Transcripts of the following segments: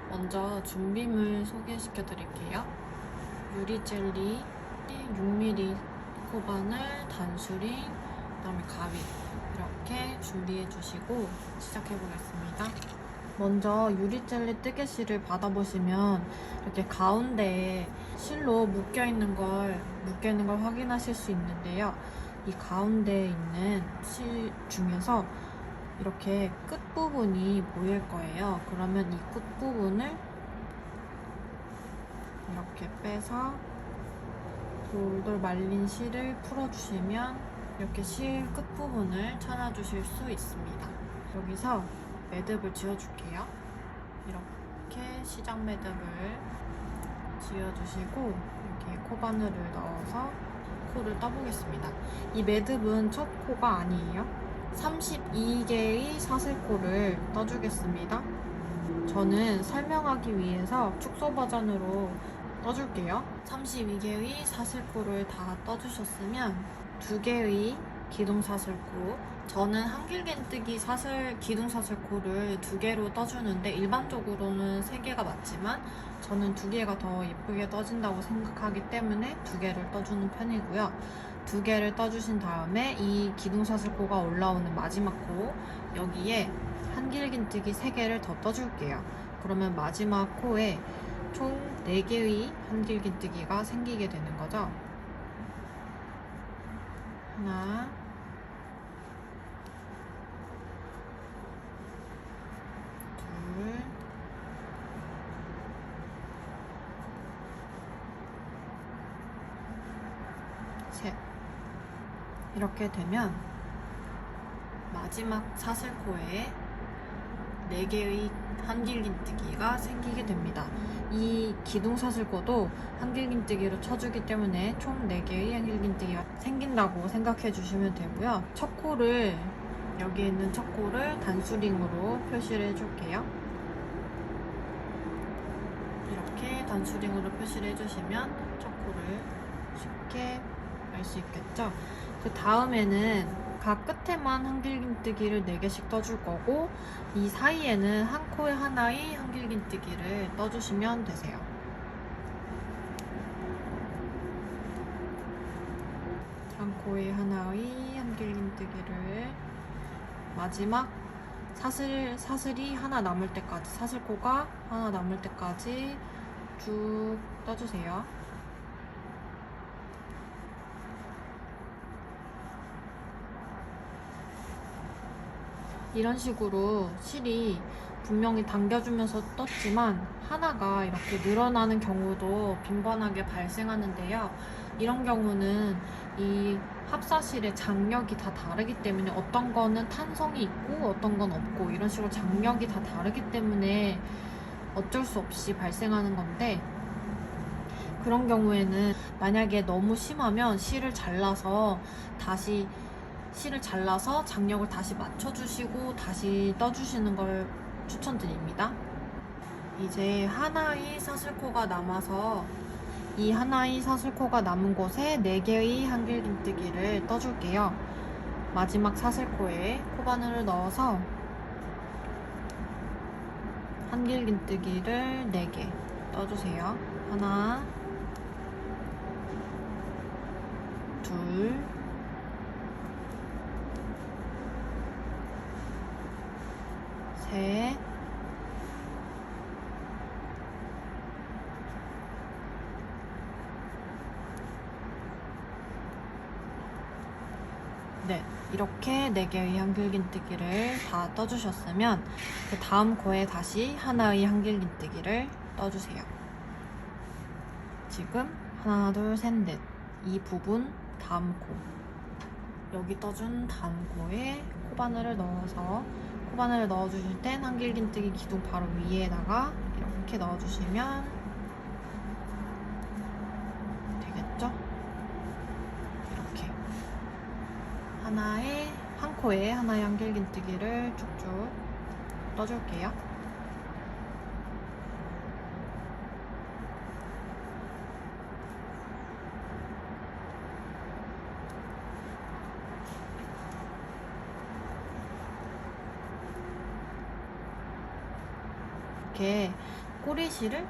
먼저 준비물 소개시켜 드릴게요. 유리젤리 6mm 코바늘, 단수링, 그다음에 가위 이렇게 준비해 주시고 시작해 보겠습니다. 먼저 유리젤리 뜨개실을 받아보시면 이렇게 가운데에 실로 묶여있는 걸 확인하실 수 있는데요. 이 가운데에 있는 실 중에서 이렇게 끝부분이 보일 거예요. 그러면 이 끝부분을 이렇게 빼서 돌돌 말린 실을 풀어주시면 이렇게 실 끝부분을 찾아주실 수 있습니다. 여기서 매듭을 지어줄게요. 이렇게 시작 매듭을 지어주시고 여기 코바늘을 넣어서 코를 떠보겠습니다. 이 매듭은 첫 코가 아니에요. 32개의 사슬코를 떠주겠습니다. 저는 설명하기 위해서 축소 버전으로 떠줄게요. 32개의 사슬코를 다 떠주셨으면 2개의 기둥사슬코, 저는 한길긴뜨기 기둥사슬코를 2개로 떠주는데 일반적으로는 3개가 맞지만 저는 2개가 더 예쁘게 떠진다고 생각하기 때문에 2개를 떠주는 편이고요. 2개를 떠주신 다음에 이 기둥사슬코가 올라오는 마지막 코, 여기에 한길긴뜨기 3개를 더 떠줄게요. 그러면 마지막 코에 총 4개의 한길긴뜨기가 생기게 되는 거죠. 하나, 둘, 셋. 이렇게 되면 마지막 사슬코에 4개의 한길긴뜨기가 생기게 됩니다. 이 기둥사슬코도 한길긴뜨기로 쳐주기 때문에 총 4개의 한길긴뜨기가 생긴다고 생각해 주시면 되고요. 첫 코를, 여기 있는 첫 코를 단수링으로 표시를 해줄게요. 이렇게 단수링으로 표시를 해주시면 첫 코를 쉽게 알 수 있겠죠? 그 다음에는 각 끝에만 한길긴뜨기를 4개씩 떠줄 거고, 이 사이에는 한 코에 하나의 한길긴뜨기를 떠주시면 되세요. 한 코에 하나의 한길긴뜨기를 마지막 사슬이 하나 남을 때까지, 사슬코가 하나 남을 때까지 쭉 떠주세요. 이런 식으로 실이 분명히 당겨주면서 떴지만 하나가 이렇게 늘어나는 경우도 빈번하게 발생하는데요. 이런 경우는 이 합사실의 장력이 다 다르기 때문에 어떤 거는 탄성이 있고 어떤 건 없고 이런 식으로 장력이 다 다르기 때문에 어쩔 수 없이 발생하는 건데, 그런 경우에는 만약에 너무 심하면 실을 잘라서 장력을 다시 맞춰주시고 다시 떠주시는 걸 추천드립니다. 이제 하나의 사슬코가 남아서 이 하나의 사슬코가 남은 곳에 4개의 한길긴뜨기를 떠줄게요. 마지막 사슬코에 코바늘을 넣어서 한길긴뜨기를 4개 떠주세요. 하나, 둘, 셋, 넷. 이렇게 4개의 한길긴뜨기를 다 떠주셨으면 그 다음 코에 다시 하나의 한길긴뜨기를 떠주세요. 지금 하나, 둘, 셋, 넷. 이 부분 다음 코, 여기 떠준 다음 코에 코바늘을 넣어주실 땐 한길긴뜨기 기둥 바로 위에다가 이렇게 넣어주시면 되겠죠? 이렇게 한 코에 하나의 한길긴뜨기를 쭉쭉 떠줄게요. 이렇게 꼬리실을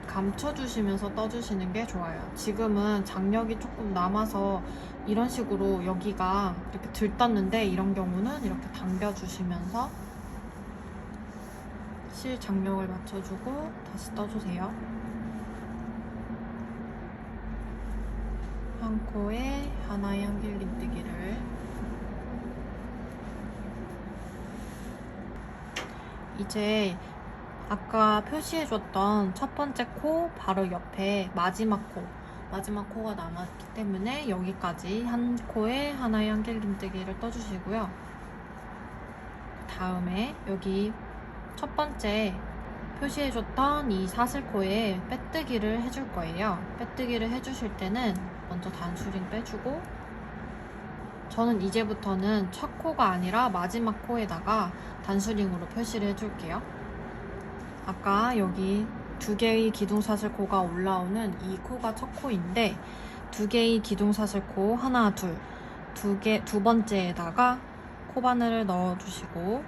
감춰주시면서 떠주시는 게 좋아요. 지금은 장력이 조금 남아서 이런 식으로 여기가 이렇게 들떴는데, 이런 경우는 이렇게 당겨주시면서 실 장력을 맞춰주고 다시 떠주세요. 한 코에 하나의 한길긴뜨기를. 이제 아까 표시해줬던 첫 번째 코 바로 옆에 마지막 코가 남았기 때문에 여기까지 한 코에 하나의 한길긴뜨기를 떠주시고요. 다음에 여기 첫 번째 표시해줬던 이 사슬코에 빼뜨기를 해줄 거예요. 빼뜨기를 해주실 때는 먼저 단수링 빼주고, 저는 이제부터는 첫 코가 아니라 마지막 코에다가 단수링으로 표시를 해줄게요. 아까 여기 두 개의 기둥사슬코가 올라오는 이 코가 첫 코인데, 두 개의 기둥사슬코 하나, 두 번째에다가 코바늘을 넣어주시고,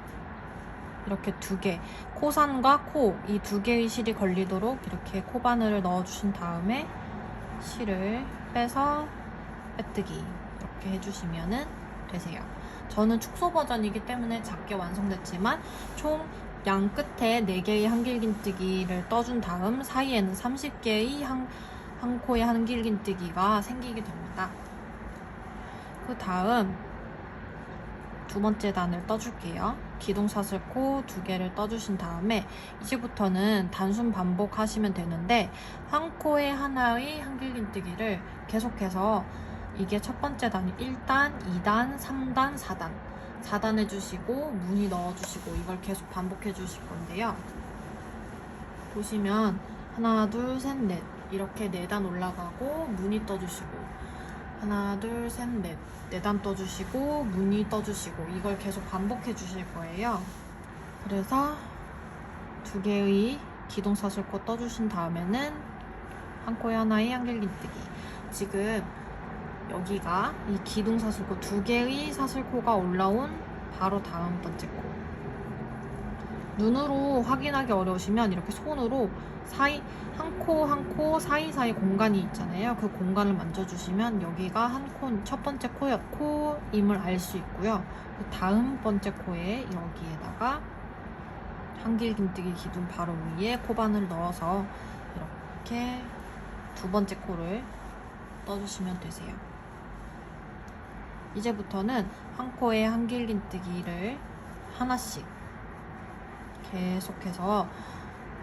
이렇게 두 개, 코산과 코, 이 두 개의 실이 걸리도록 이렇게 코바늘을 넣어주신 다음에 실을 빼서 빼뜨기 이렇게 해주시면 되세요. 저는 축소 버전이기 때문에 작게 완성됐지만 총 양 끝에 4개의 한길긴뜨기를 떠준 다음 사이에는 30개의 한 코의 한길긴뜨기가 생기게 됩니다. 그 다음 두 번째 단을 떠줄게요. 기둥사슬코 2개를 떠주신 다음에 이제부터는 단순 반복하시면 되는데, 한 코에 하나의 한길긴뜨기를 계속해서, 이게 첫 번째 단이 1단, 2단, 3단, 4단 해주시고 무늬 넣어주시고 이걸 계속 반복해 주실 건데요. 보시면 하나, 둘, 셋, 넷 이렇게 4단 올라가고 무늬 떠주시고, 하나, 둘, 셋, 넷 4단 떠주시고 무늬 떠주시고, 이걸 계속 반복해 주실 거예요. 그래서 2개의 기둥사슬코 떠주신 다음에는 한 코에 하나의 한길긴뜨기. 지금 여기가 이 기둥사슬코 2개의 사슬코가 올라온 바로 다음 번째 코. 눈으로 확인하기 어려우시면 이렇게 손으로 한 코 사이사이 공간이 있잖아요. 그 공간을 만져주시면 여기가 첫 번째 코임을 알 수 있고요. 그 다음 번째 코에 여기에다가 한길긴뜨기 기둥 바로 위에 코바늘 넣어서 이렇게 두 번째 코를 떠주시면 되세요. 이제부터는 한 코에 한길긴뜨기를 하나씩 계속해서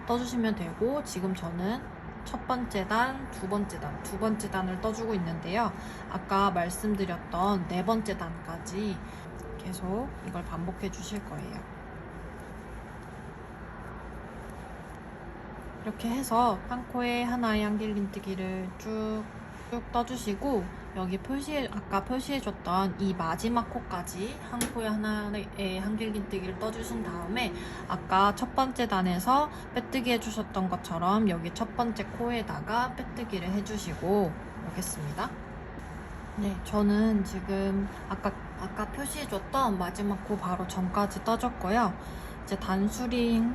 떠주시면 되고, 지금 저는 첫 번째 단, 두 번째 단을 떠주고 있는데요. 아까 말씀드렸던 4번째 단까지 계속 이걸 반복해 주실 거예요. 이렇게 해서 한 코에 하나의 한길긴뜨기를 쭉 떠주시고, 여기 아까 표시해줬던 이 마지막 코까지 한 코에 하나의 한길긴뜨기를 떠주신 다음에 아까 첫 번째 단에서 빼뜨기 해주셨던 것처럼 여기 첫 번째 코에다가 빼뜨기를 해주시고 오겠습니다. 네, 저는 지금 아까 표시해줬던 마지막 코 바로 전까지 떠줬고요. 이제 단수링으로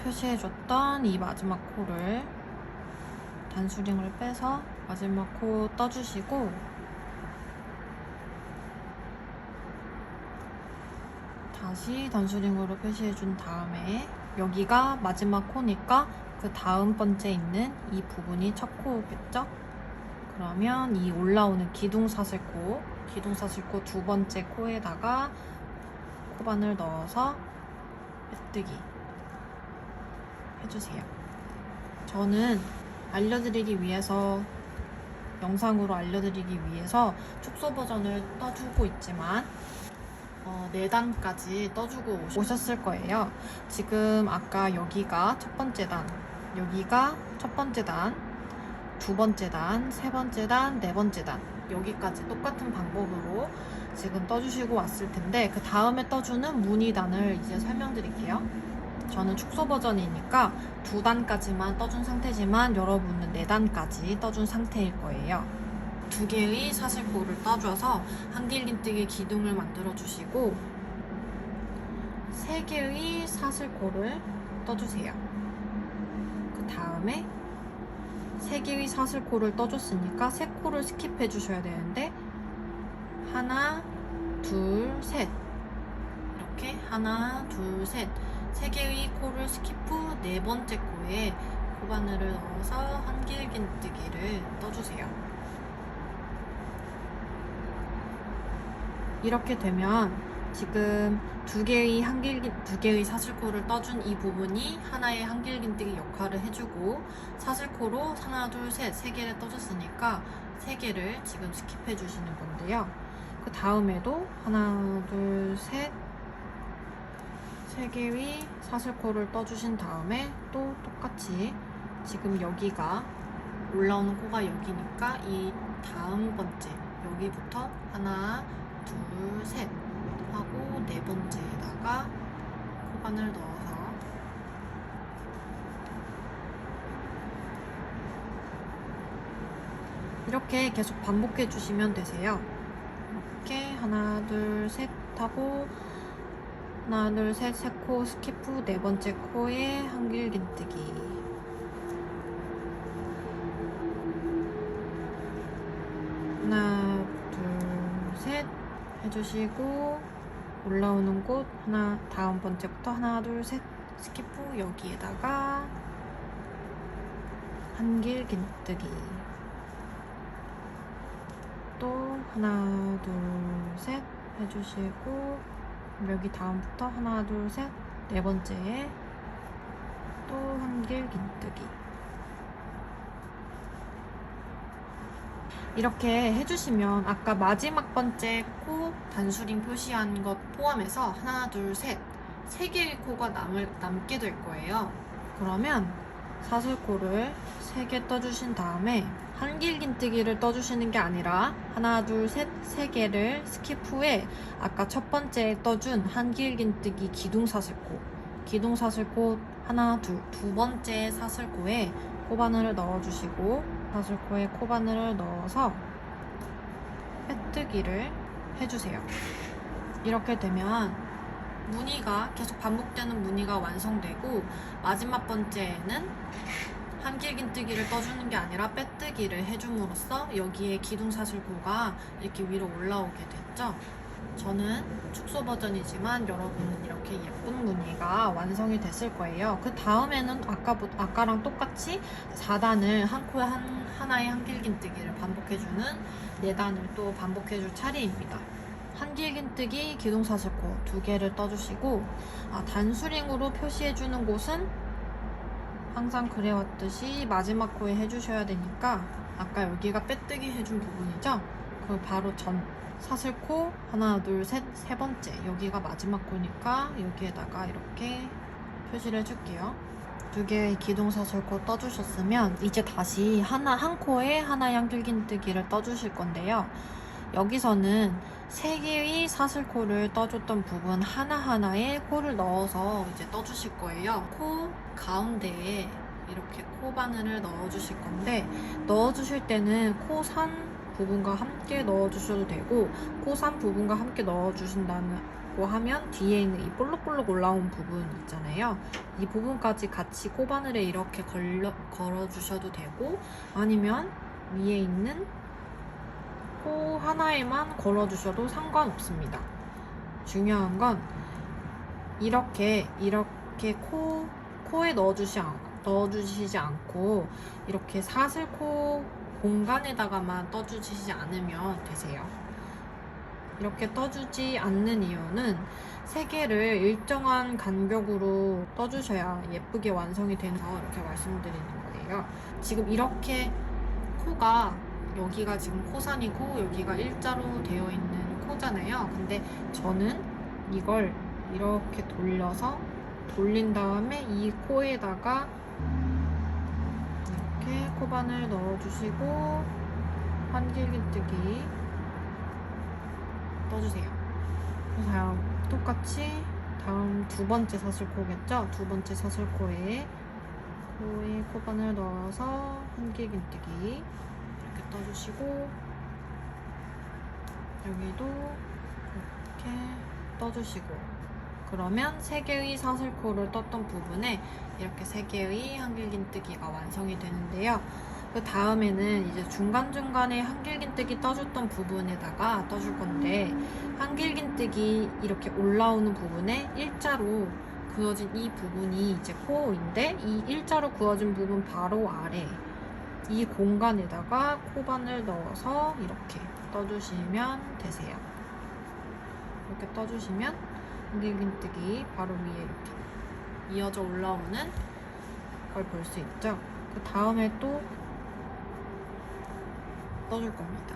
표시해줬던 이 마지막 코를 단수링을 빼서 마지막 코 떠주시고, 다시 단수링으로 표시해준 다음에 여기가 마지막 코니까 그 다음 번째 있는 이 부분이 첫 코겠죠? 그러면 이 올라오는 기둥사슬코 두 번째 코에다가 코바늘 넣어서 빼뜨기 해주세요. 저는 영상으로 알려드리기 위해서 축소 버전을 떠주고 있지만 4단까지 떠주고 오셨을 거예요. 지금 아까 여기가 첫 번째 단, 여기가 첫 번째 단, 두 번째 단, 세 번째 단, 네 번째 단, 여기까지 똑같은 방법으로 지금 떠주시고 왔을 텐데, 그 다음에 떠주는 무늬단을 이제 설명드릴게요. 저는 축소 버전이니까 2단까지만 떠준 상태지만 여러분은 4단까지 떠준 상태일 거예요. 2개의 사슬코를 떠줘서 한길긴뜨기 기둥을 만들어 주시고 3개의 사슬코를 떠주세요. 다음에 3개의 사슬코를 떠줬으니까 3코를 스킵해 주셔야 되는데 하나, 둘, 셋 이렇게 하나, 둘, 셋 3개의 코를 스킵 후 4번째 코에 코바늘을 넣어서 한길긴뜨기를 떠주세요. 이렇게 되면 지금 2개의 사슬코를 떠준 이 부분이 하나의 한길긴뜨기 역할을 해주고 사슬코로 하나, 둘, 셋 3개를 떠줬으니까 3개를 지금 스킵해 주시는 건데요. 그 다음에도 하나, 둘, 셋 3개의 사슬코를 떠주신 다음에 또 똑같이 지금 여기가 올라오는 코가 여기니까 이 다음 번째 여기부터 하나, 둘, 셋 하고 4번째에다가 코바늘 넣어서 이렇게 계속 반복해 주시면 되세요. 이렇게 하나, 둘, 셋 하고 하나, 둘, 셋, 3코 스킵 후 4번째 코에 한길긴뜨기 하나, 둘, 셋 해주시고 올라오는 곳 다음 번째부터 하나, 둘, 셋 스킵 후 여기에다가 한길긴뜨기 또 하나, 둘, 셋 해주시고 여기 다음부터 하나, 둘, 셋 4번째에 또 한길긴뜨기 이렇게 해주시면 아까 마지막 번째 코 단수링 표시한 것 포함해서 하나, 둘, 셋 3개의 코가 남게 될 거예요. 그러면 사슬코를 3개 떠주신 다음에 한길긴뜨기를 떠주시는 게 아니라 하나, 둘, 셋 3개를 스킵 후에 아까 첫 번째에 떠준 한길긴뜨기 기둥사슬코 하나, 두 번째 사슬코에 코바늘을 넣어주시고 사슬코에 코바늘을 넣어서 빼뜨기를 해주세요. 이렇게 되면 무늬가 계속 반복되는 무늬가 완성되고 마지막 번째에는 한길긴뜨기를 떠주는 게 아니라 빼뜨기를 해줌으로써 여기에 기둥사슬코가 이렇게 위로 올라오게 됐죠. 저는 축소 버전이지만 여러분은 이렇게 예쁜 무늬가 완성이 됐을 거예요. 그 다음에는 아까랑 똑같이 4단을 한 코에 하나의 한길긴뜨기를 반복해주는 4단을 또 반복해줄 차례입니다. 한길긴뜨기, 기둥사슬코 2개를 떠주시고 단수링으로 표시해주는 곳은 항상 그래왔듯이 마지막 코에 해주셔야 되니까 아까 여기가 빼뜨기 해준 부분이죠? 그 바로 전 사슬코 하나, 둘, 셋 3번째 여기가 마지막 코니까 여기에다가 이렇게 표시를 해줄게요. 2개의 기둥사슬코 떠주셨으면 이제 다시 한 코에 하나의 한길긴뜨기를 떠주실 건데요. 여기서는 3개의 사슬코를 떠줬던 부분 하나하나에 코를 넣어서 이제 떠주실 거예요. 코 가운데에 이렇게 코바늘을 넣어주실 건데 넣어주실 때는 코 산 부분과 함께 넣어주셔도 되고 코 산 부분과 함께 넣어주신다고 하면 뒤에 있는 이 볼록볼록 올라온 부분 있잖아요. 이 부분까지 같이 코바늘에 이렇게 걸어주셔도 되고 아니면 위에 있는 코 하나에만 걸어주셔도 상관없습니다. 중요한 건 이렇게 코에 넣어주시지 않고 이렇게 사슬코 공간에다가만 떠주시지 않으면 되세요. 이렇게 떠주지 않는 이유는 3개를 일정한 간격으로 떠주셔야 예쁘게 완성이 돼서 이렇게 말씀드리는 거예요. 지금 이렇게 코가 여기가 지금 코산이고 여기가 일자로 되어 있는 코잖아요. 근데 저는 이걸 이렇게 돌린 다음에 이 코에다가 이렇게 코바늘 넣어주시고 한길긴뜨기 떠주세요. 그래서 똑같이 다음 2번째 사슬코겠죠? 2번째 사슬코에 코바늘 넣어서 한길긴뜨기 이렇게 떠주시고 여기도 이렇게 떠주시고 그러면 3개의 사슬코를 떴던 부분에 이렇게 3개의 한길긴뜨기가 완성이 되는데요. 그 다음에는 이제 중간중간에 한길긴뜨기 떠줬던 부분에다가 떠줄 건데, 한길긴뜨기 이렇게 올라오는 부분에 일자로 그어진 이 부분이 이제 코인데, 이 일자로 그어진 부분 바로 아래 이 공간에다가 코바늘 넣어서 이렇게 떠주시면 되세요. 이렇게 떠주시면 한길긴뜨기 바로 위에 이렇게 이어져 올라오는 걸 볼 수 있죠. 그 다음에 또 떠줄 겁니다.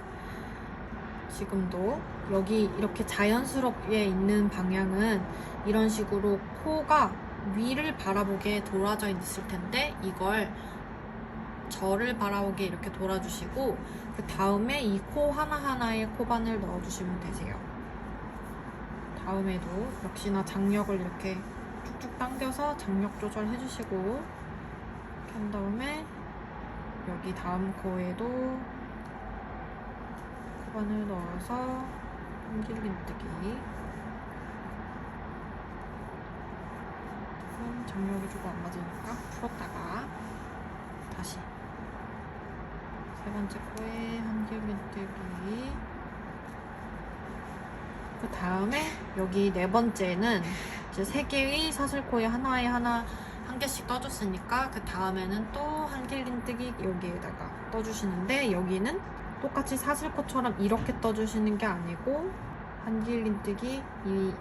지금도 여기 이렇게 자연스럽게 있는 방향은 이런 식으로 코가 위를 바라보게 돌아져 있을 텐데, 이걸 저를 바라보게 이렇게 돌아주시고, 그 다음에 이 코 하나하나에 코바늘 넣어주시면 되세요. 다음에도 역시나 장력을 이렇게 쭉쭉 당겨서 장력 조절해주시고, 이렇게 한 다음에 여기 다음 코에도 코바늘 넣어서 한길긴뜨기. 장력이 조금 안 맞으니까 풀었다가 다시 세 번째 코에 한길긴뜨기. 그 다음에 여기 네 번째는 이제 3개의 사슬코에 하나에 하나 한 개씩 떠줬으니까, 그 다음에는 또 한길긴뜨기 여기에다가 떠주시는데, 여기는 똑같이 사슬코처럼 이렇게 떠주시는 게 아니고 한길긴뜨기 이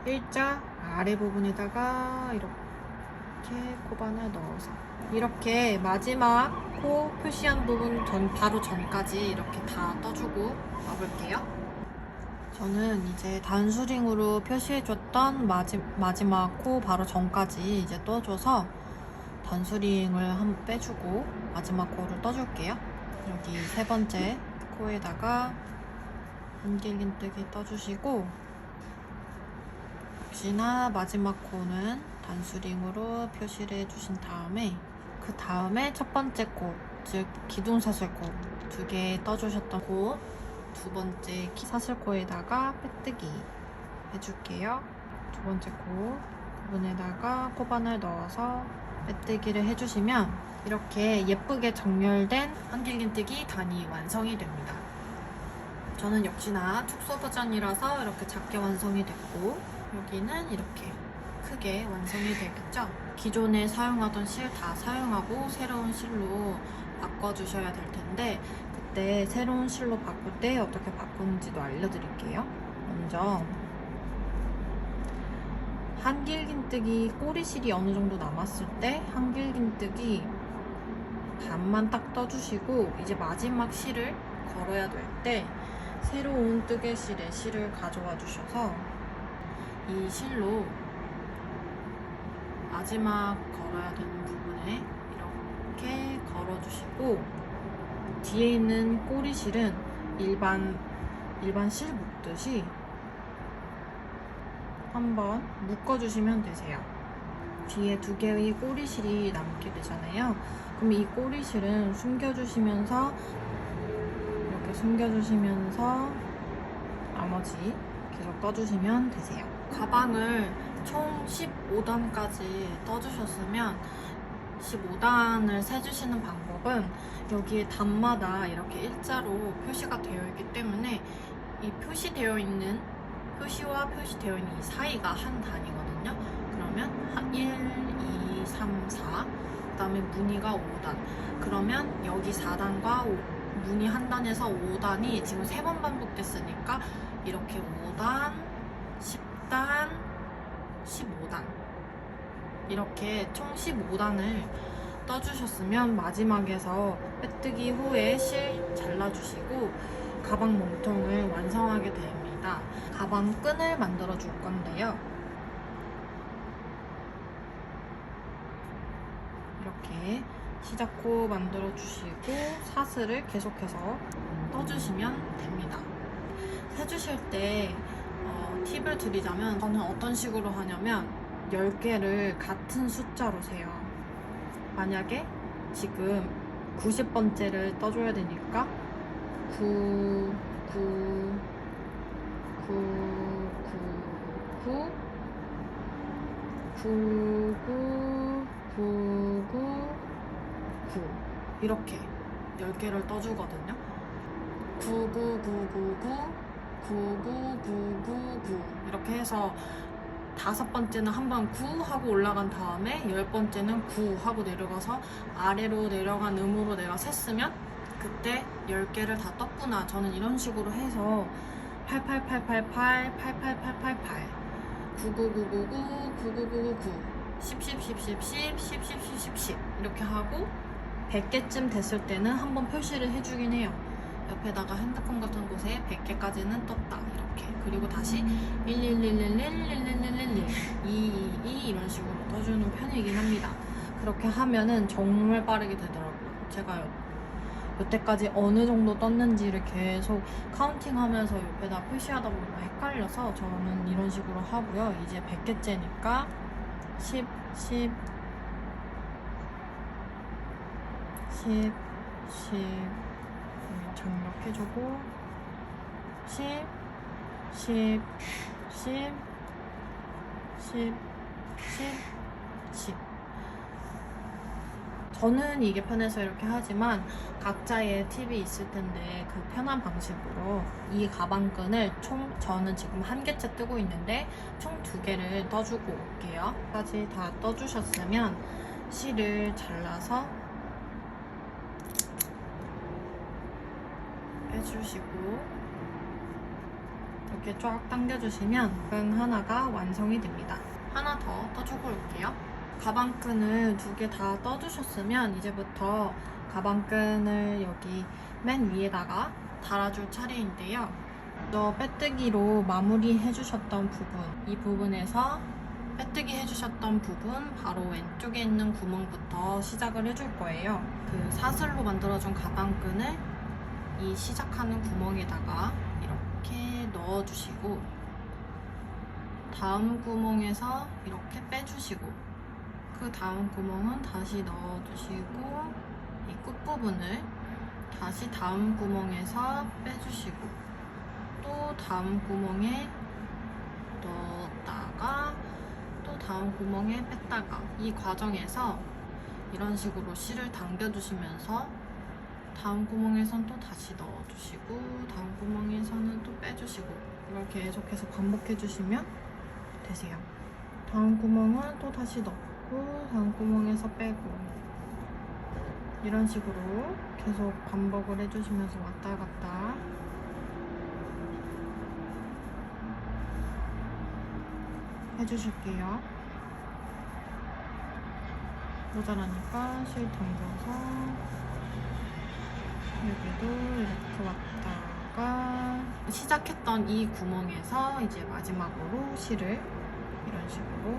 일자 아래 부분에다가 이렇게 코바늘 넣어서 이렇게 마지막 코 표시한 부분 바로 전까지 이렇게 다 떠주고 와볼게요. 저는 이제 단수링으로 표시해줬던 마지막 코 바로 전까지 이제 떠줘서 단수링을 한번 빼주고 마지막 코를 떠줄게요. 여기 세 번째 코에다가 한길긴뜨기 떠주시고, 역시나 마지막 코는 단수링으로 표시를 해주신 다음에, 그 다음에 첫 번째 코, 즉 기둥사슬코 2개 떠주셨던 코 두 번째 사슬코에다가 빼뜨기 해줄게요. 두 번째 코 부분에다가 코바늘 넣어서 빼뜨기를 해주시면 이렇게 예쁘게 정렬된 한길긴뜨기 단이 완성이 됩니다. 저는 역시나 축소 버전이라서 이렇게 작게 완성이 됐고, 여기는 이렇게 크게 완성이 되겠죠. 기존에 사용하던 실 다 사용하고 새로운 실로 바꿔주셔야 될 텐데, 그때 새로운 실로 바꿀 때 어떻게 바꾸는지도 알려드릴게요. 먼저 한길긴뜨기 꼬리실이 어느 정도 남았을 때 한길긴뜨기 반만 딱 떠주시고, 이제 마지막 실을 걸어야 될 때 새로운 뜨개실에 실을 가져와 주셔서 이 실로 마지막 걸어야 되는 부분에 이렇게 걸어주시고, 뒤에 있는 꼬리실은 일반 실 묶듯이 한번 묶어주시면 되세요. 뒤에 2개의 꼬리실이 남게 되잖아요. 그럼 이 꼬리실은 숨겨주시면서 이렇게 숨겨주시면서 나머지 계속 떠주시면 되세요. 가방을 총 15단까지 떠주셨으면 15단을 세주시는 방법은 여기에 단마다 이렇게 일자로 표시가 되어 있기 때문에 이 표시되어 있는 표시와 표시되어 있는 이 사이가 한 단이거든요. 그러면 1, 2, 3, 4, 그 다음에 무늬가 5단. 그러면 여기 4단과 무늬 한 단에서 5단이 지금 3번 반복됐으니까 이렇게 5단, 10단, 15단 이렇게 총 15단을 떠주셨으면 마지막에서 빼뜨기 후에 실 잘라주시고 가방 몸통을 완성하게 됩니다. 가방 끈을 만들어 줄 건데요. 이렇게 시작코 만들어 주시고 사슬을 계속해서 떠주시면 됩니다. 세주실 때 팁을 드리자면, 저는 어떤 식으로 하냐면 10개를 같은 숫자로 세요. 만약에 지금 90번째를 떠줘야 되니까 9, 9, 9, 9, 9, 99, 99, 9 이렇게 10개를 떠주거든요. 99999, 99999 이렇게 해서 5번째는 한번 9 하고 올라간 다음에 10번째는 9 하고 내려가서 아래로 내려간 음으로 내가 셌으면 그때 10개를 다 떴구나. 저는 이런 식으로 해서 88888, 88888, 99999, 9999, 10, 10, 10, 10, 10, 10, 10, 10, 10, 10 이렇게 하고 100개쯤 됐을 때는 한번 표시를 해주긴 해요. 옆에다가 핸드폰 같은 곳에 100개까지는 떴다 이렇게. 그리고 다시 1111111111 222 이런 식으로 떠주는 편이긴 합니다. 그렇게 하면은 정말 빠르게 되더라고요. 제가 여태까지 어느 정도 떴는지를 계속 카운팅하면서 옆에다 표시하다 보면 헷갈려서 저는 이런 식으로 하고요. 이제 100개째니까 10, 10, 10, 10 장력해주고 10, 10, 10, 10, 10, 10 저는 이게 편해서 이렇게 하지만 각자의 팁이 있을 텐데 그 편한 방식으로 이 가방끈을 총 저는 지금 1개째 뜨고 있는데 총 2개를 떠주고 올게요. 까지 다 떠주셨으면 실을 잘라서 빼주시고 이렇게 쫙 당겨주시면 끈 하나가 완성이 됩니다. 하나 더 떠주고 올게요. 가방끈을 2개 다 떠주셨으면 이제부터 가방끈을 여기 맨 위에다가 달아줄 차례인데요. 저 빼뜨기로 마무리 해주셨던 부분, 이 부분에서 빼뜨기 해주셨던 부분 바로 왼쪽에 있는 구멍부터 시작을 해줄 거예요. 그 사슬로 만들어준 가방끈을 이 시작하는 구멍에다가 이렇게 넣어주시고 다음 구멍에서 이렇게 빼주시고 그 다음 구멍은 다시 넣어주시고 이 끝부분을 다시 다음 구멍에서 빼주시고 또 다음 구멍에 넣었다가 또 다음 구멍에 뺐다가 이 과정에서 이런 식으로 실을 당겨주시면서 다음 구멍에선 또 다시 넣어주시고 다음 구멍에서는 또 빼주시고 이걸 계속해서 반복해주시면 되세요. 다음 구멍은 또 다시 넣고 다음 구멍에서 빼고 이런 식으로 계속 반복을 해주시면서 왔다 갔다 해주실게요. 모자라니까 실 당겨서 여기도 이렇게 왔다가 시작했던 이 구멍에서 이제 마지막으로 실을 이런 식으로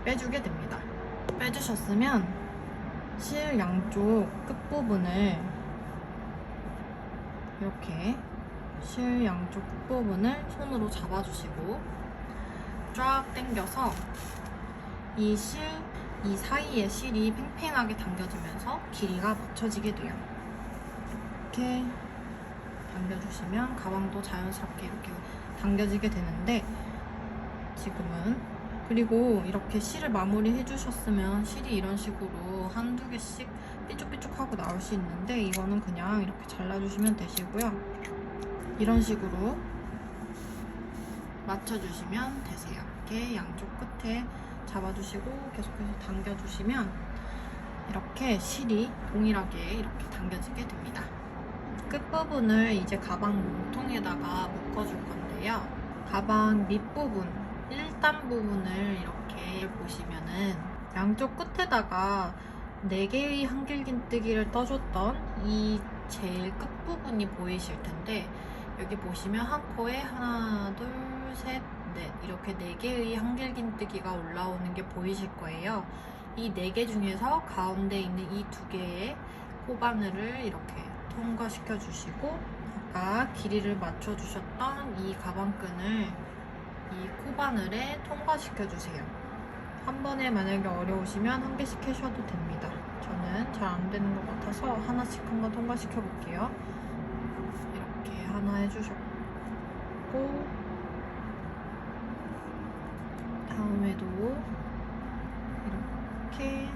빼주게 됩니다. 빼주셨으면 실 양쪽 끝부분을 이렇게 실 양쪽 끝부분을 손으로 잡아주시고 쫙 당겨서 이 사이에 실이 팽팽하게 당겨지면서 길이가 맞춰지게 돼요. 이렇게 당겨주시면 가방도 자연스럽게 이렇게 당겨지게 되는데 지금은 그리고 이렇게 실을 마무리 해주셨으면 실이 이런 식으로 한두 개씩 삐쭉삐쭉하고 나올 수 있는데 이거는 그냥 이렇게 잘라주시면 되시고요. 이런 식으로 맞춰주시면 되세요. 이렇게 양쪽 끝에 잡아주시고 계속해서 당겨주시면 이렇게 실이 동일하게 이렇게 당겨지게 됩니다. 끝부분을 이제 가방 몸통에다가 묶어줄 건데요. 가방 밑부분 1단 부분을 이렇게 보시면은 양쪽 끝에다가 4개의 한길긴뜨기를 떠줬던 이 제일 끝부분이 보이실 텐데 여기 보시면 한 코에 하나, 둘, 셋, 넷 이렇게 4개의 한길긴뜨기가 올라오는 게 보이실 거예요. 이 4개 중에서 가운데 있는 이 2개의 코바늘을 이렇게 통과시켜 주시고 아까 길이를 맞춰 주셨던 이 가방끈을 이 코바늘에 통과시켜 주세요. 한 번에 만약에 어려우시면 한 개씩 해셔도 됩니다. 저는 잘 안 되는 것 같아서 하나씩 한번 통과시켜 볼게요. 이렇게 하나 해주셨고 다음에도 이렇게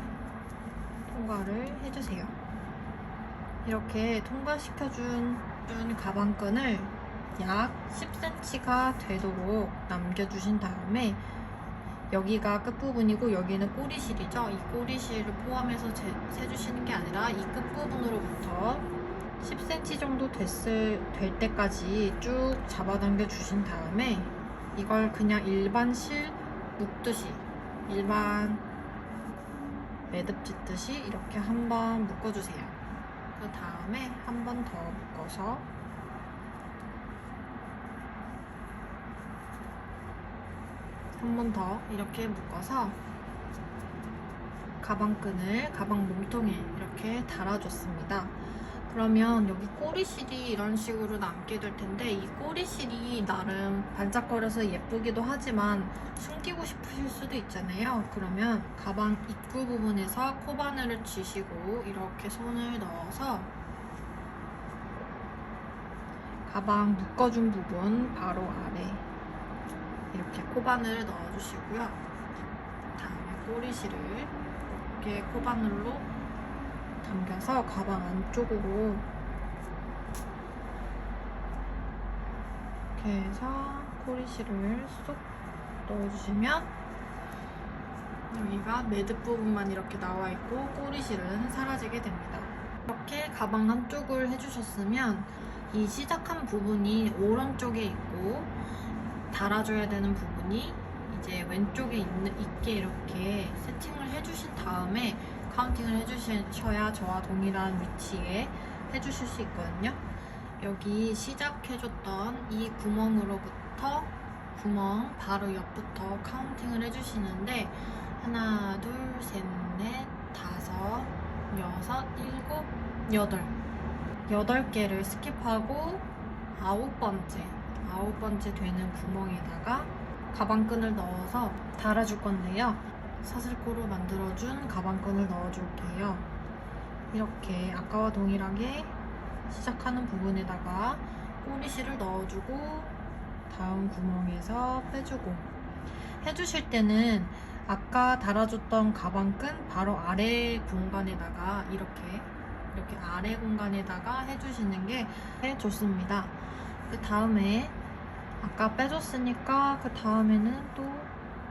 통과를 해주세요. 이렇게 통과시켜준 가방끈을 약 10cm가 되도록 남겨주신 다음에 여기가 끝부분이고 여기는 꼬리실이죠. 이 꼬리실을 포함해서 세주시는 게 아니라 이 끝부분으로부터 10cm 정도 될 때까지 쭉 잡아당겨 주신 다음에 이걸 그냥 일반 실 묶듯이, 일반 매듭 짓듯이 이렇게 한번 묶어주세요. 그 다음에 한 번 더 묶어서 한 번 더 이렇게 묶어서 가방끈을 가방 몸통에 이렇게 달아줬습니다. 그러면 여기 꼬리실이 이런 식으로 남게 될 텐데 이 꼬리실이 나름 반짝거려서 예쁘기도 하지만 숨기고 싶으실 수도 있잖아요. 그러면 가방 입구 부분에서 코바늘을 쥐시고 이렇게 손을 넣어서 가방 묶어준 부분 바로 아래 이렇게 코바늘을 넣어주시고요. 다음에 꼬리실을 이렇게 코바늘로 당겨서 가방 안쪽으로 이렇게 해서 꼬리실을 쏙 넣어주시면 여기가 매듭 부분만 이렇게 나와 있고 꼬리실은 사라지게 됩니다. 이렇게 가방 한쪽을 해주셨으면 이 시작한 부분이 오른쪽에 있고 달아줘야 되는 부분이 이제 왼쪽에 있게 이렇게 세팅을 해주신 다음에 카운팅을 해주셔야 저와 동일한 위치에 해주실 수 있거든요. 여기 시작해줬던 이 구멍으로부터 구멍 바로 옆부터 카운팅을 해주시는데 하나, 둘, 셋, 넷, 다섯, 여섯, 일곱, 여덟 개를 스킵하고 아홉 번째 되는 구멍에다가 가방끈을 넣어서 달아줄 건데요. 사슬코로 만들어준 가방끈을 넣어줄게요. 이렇게 아까와 동일하게 시작하는 부분에다가 꼬리실을 넣어주고 다음 구멍에서 빼주고 해주실 때는 아까 달아줬던 가방끈 바로 아래 공간에다가 이렇게 아래 공간에다가 해주시는 게 좋습니다. 그 다음에 아까 빼줬으니까 그 다음에는 또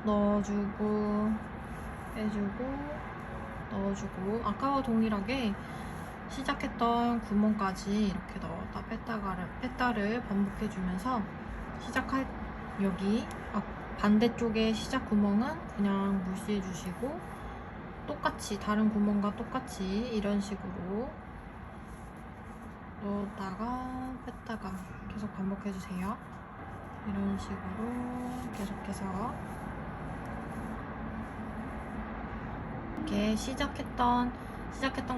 넣어주고 빼주고 넣어주고 아까와 동일하게 시작했던 구멍까지 이렇게 넣었다 뺐다를 반복해주면서 시작할 여기 반대쪽의 시작 구멍은 그냥 무시해주시고 똑같이 다른 구멍과 똑같이 이런 식으로 넣었다가 뺐다가 계속 반복해주세요. 이런 식으로 계속해서 이렇게 시작했던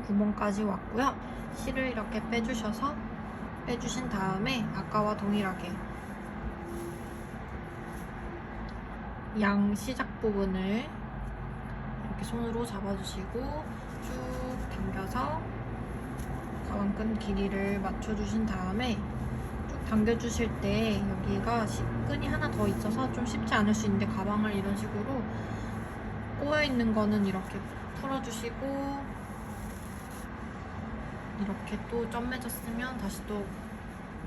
구멍까지 왔고요. 실을 이렇게 빼주신 다음에 아까와 동일하게 양 시작 부분을 이렇게 손으로 잡아주시고 쭉 당겨서 가방끈 길이를 맞춰주신 다음에 쭉 당겨주실 때 여기가 끈이 하나 더 있어서 좀 쉽지 않을 수 있는데 가방을 이런 식으로 꼬여있는 거는 이렇게 풀어주시고 이렇게 또 점 맺었으면 다시 또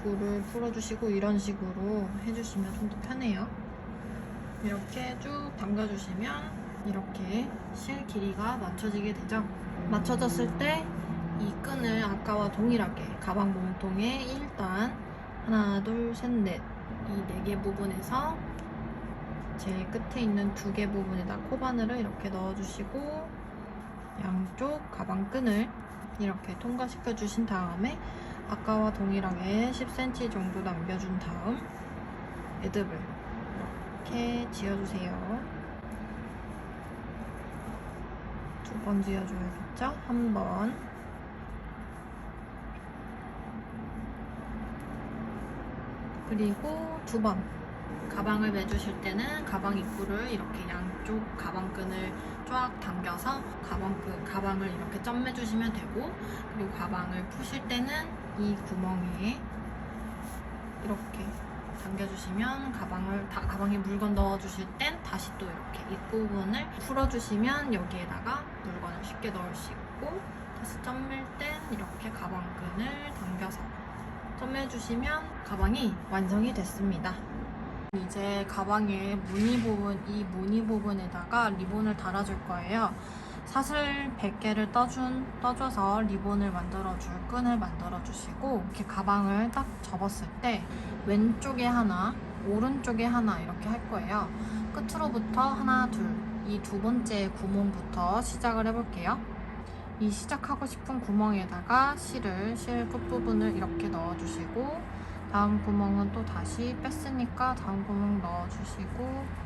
굴을 풀어주시고 이런 식으로 해주시면 좀 더 편해요. 이렇게 쭉 당겨주시면 이렇게 실 길이가 맞춰지게 되죠. 맞춰졌을 때 이 끈을 아까와 동일하게 가방 몸통에 일단 하나, 둘, 셋, 넷 이 4개 부분에서 제일 끝에 있는 2개 부분에다 코바늘을 이렇게 넣어주시고 양쪽 가방끈을 이렇게 통과시켜 주신 다음에 아까와 동일하게 10cm 정도 남겨준 다음 매듭을 이렇게 지어주세요. 2번 지어줘야겠죠? 1번 그리고 2번 가방을 매주실 때는 가방 입구를 이렇게 양쪽 가방끈을 쫙 당겨서 가방을 이렇게 점 매주시면 되고 그리고 가방을 푸실 때는 이 구멍에 이렇게 당겨주시면 가방에 물건 넣어주실 땐 다시 또 이렇게 입부분을 풀어주시면 여기에다가 물건을 쉽게 넣을 수 있고, 다시 점맬 땐 이렇게 가방끈을 당겨서 점매주시면 가방이 완성이 됐습니다. 이제 가방의 이 무늬 부분에다가 리본을 달아줄 거예요. 사슬 100개를 떠줘서 리본을 만들어줄 끈을 만들어주시고, 이렇게 가방을 딱 접었을 때 왼쪽에 하나, 오른쪽에 하나 이렇게 할 거예요. 끝으로부터 하나, 둘, 이 두 번째 구멍부터 시작을 해볼게요. 이 시작하고 싶은 구멍에다가 실 끝부분을 이렇게 넣어주시고, 다음 구멍은 또 다시 뺐으니까 다음 구멍 넣어주시고,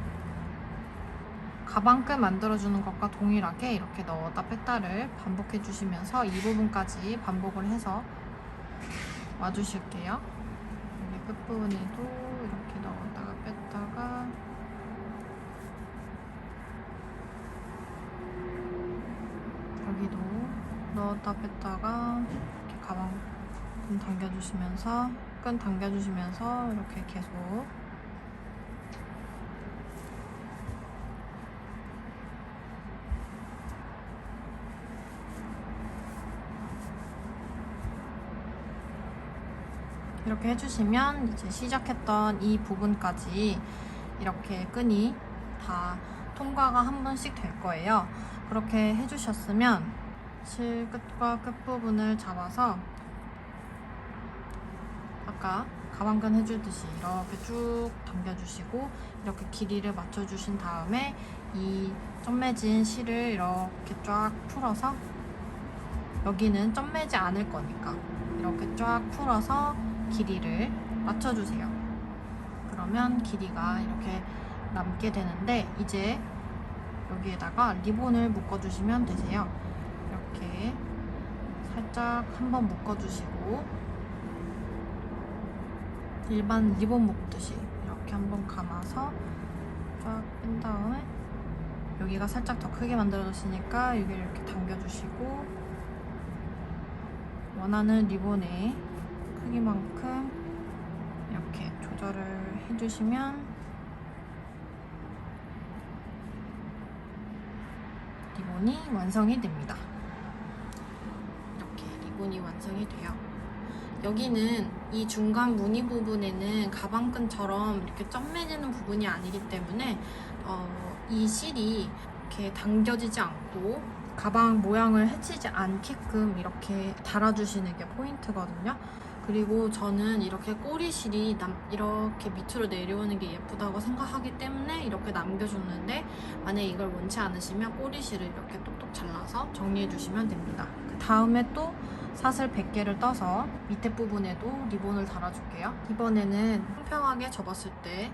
가방끈 만들어주는 것과 동일하게 이렇게 넣었다 뺐다를 반복해 주시면서 이 부분까지 반복을 해서 와주실게요. 여기 끝부분에도 이렇게 넣었다가 뺐다가, 여기도 넣었다 뺐다가 이렇게 가방끈 당겨주시면서 이렇게 계속 이렇게 해주시면 이제 시작했던 이 부분까지 이렇게 끈이 다 통과가 한 번씩 될 거예요. 그렇게 해주셨으면 실 끝과 끝부분을 잡아서 아까 가방끈 해주듯이 이렇게 쭉 당겨주시고, 이렇게 길이를 맞춰주신 다음에 이 점매진 실을 이렇게 쫙 풀어서, 여기는 점매지 않을 거니까 이렇게 쫙 풀어서 길이를 맞춰주세요. 그러면 길이가 이렇게 남게 되는데, 이제 여기에다가 리본을 묶어주시면 되세요. 이렇게 살짝 한번 묶어주시고, 일반 리본 묶듯이 이렇게 한번 감아서 쫙 뺀 다음에, 여기가 살짝 더 크게 만들어졌으니까 여기를 이렇게 당겨주시고, 원하는 리본의 크기만큼 이렇게 조절을 해주시면 리본이 완성이 됩니다. 이렇게 리본이 완성이 돼요. 여기는 이 중간 무늬 부분에는 가방끈처럼 이렇게 점매지는 부분이 아니기 때문에 이 실이 이렇게 당겨지지 않고 가방 모양을 해치지 않게끔 이렇게 달아주시는 게 포인트거든요. 그리고 저는 이렇게 꼬리실이 이렇게 밑으로 내려오는 게 예쁘다고 생각하기 때문에 이렇게 남겨줬는데, 만약에 이걸 원치 않으시면 꼬리실을 이렇게 똑똑 잘라서 정리해 주시면 됩니다. 그 다음에 또 사슬 100개를 떠서 밑에 부분에도 리본을 달아줄게요. 이번에는 평평하게 접었을 때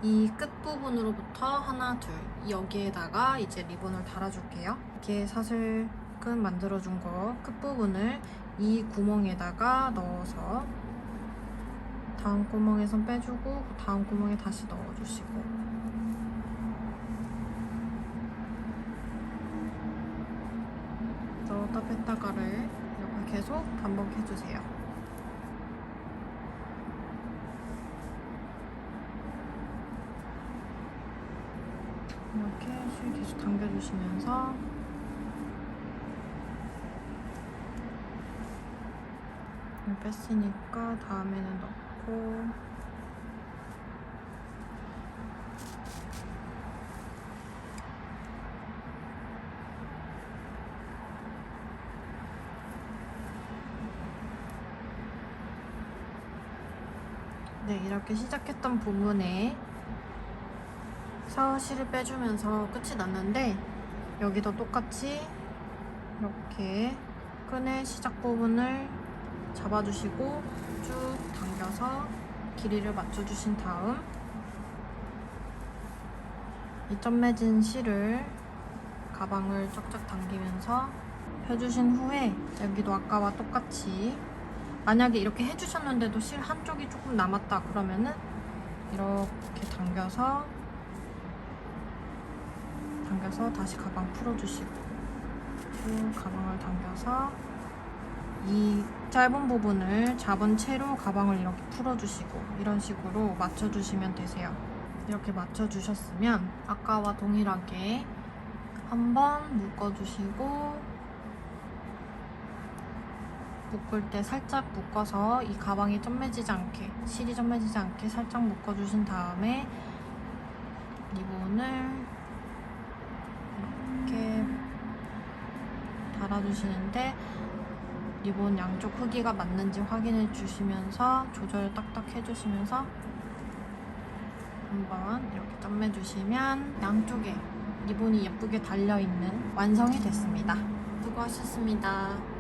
이 끝부분으로부터 하나, 둘, 여기에다가 이제 리본을 달아줄게요. 이렇게 사슬끈 만들어준 거 끝부분을 이 구멍에다가 넣어서 다음 구멍에선 빼주고, 다음 구멍에 다시 넣어주시고, 넣었다 뺐다가를 이렇게 계속 반복해주세요. 이렇게 실 계속 당겨주시면서 뺐으니까 다음에는 넣고, 네, 이렇게 시작했던 부분에 실을 빼주면서 끝이 났는데, 여기도 똑같이 이렇게 끈의 시작 부분을 잡아주시고 쭉 당겨서 길이를 맞춰주신 다음, 이 점매진 실을 가방을 쫙쫙 당기면서 펴주신 후에, 여기도 아까와 똑같이 만약에 이렇게 해주셨는데도 실 한쪽이 조금 남았다 그러면은 이렇게 당겨서 다시 가방 풀어주시고, 쭉 가방을 당겨서 이 짧은 부분을 잡은 채로 가방을 이렇게 풀어주시고 이런 식으로 맞춰주시면 되세요. 이렇게 맞춰주셨으면 아까와 동일하게 한번 묶어주시고 묶을 때 살짝 묶어서 이 가방이 점매지지 않게, 실이 점매지지 않게 살짝 묶어주신 다음에 리본을 이렇게 달아주시는데 리본 양쪽 크기가 맞는지 확인해 주시면서 조절을 딱딱 해주시면서 한번 이렇게 점매주시면 양쪽에 리본이 예쁘게 달려있는 완성이 됐습니다. 수고하셨습니다.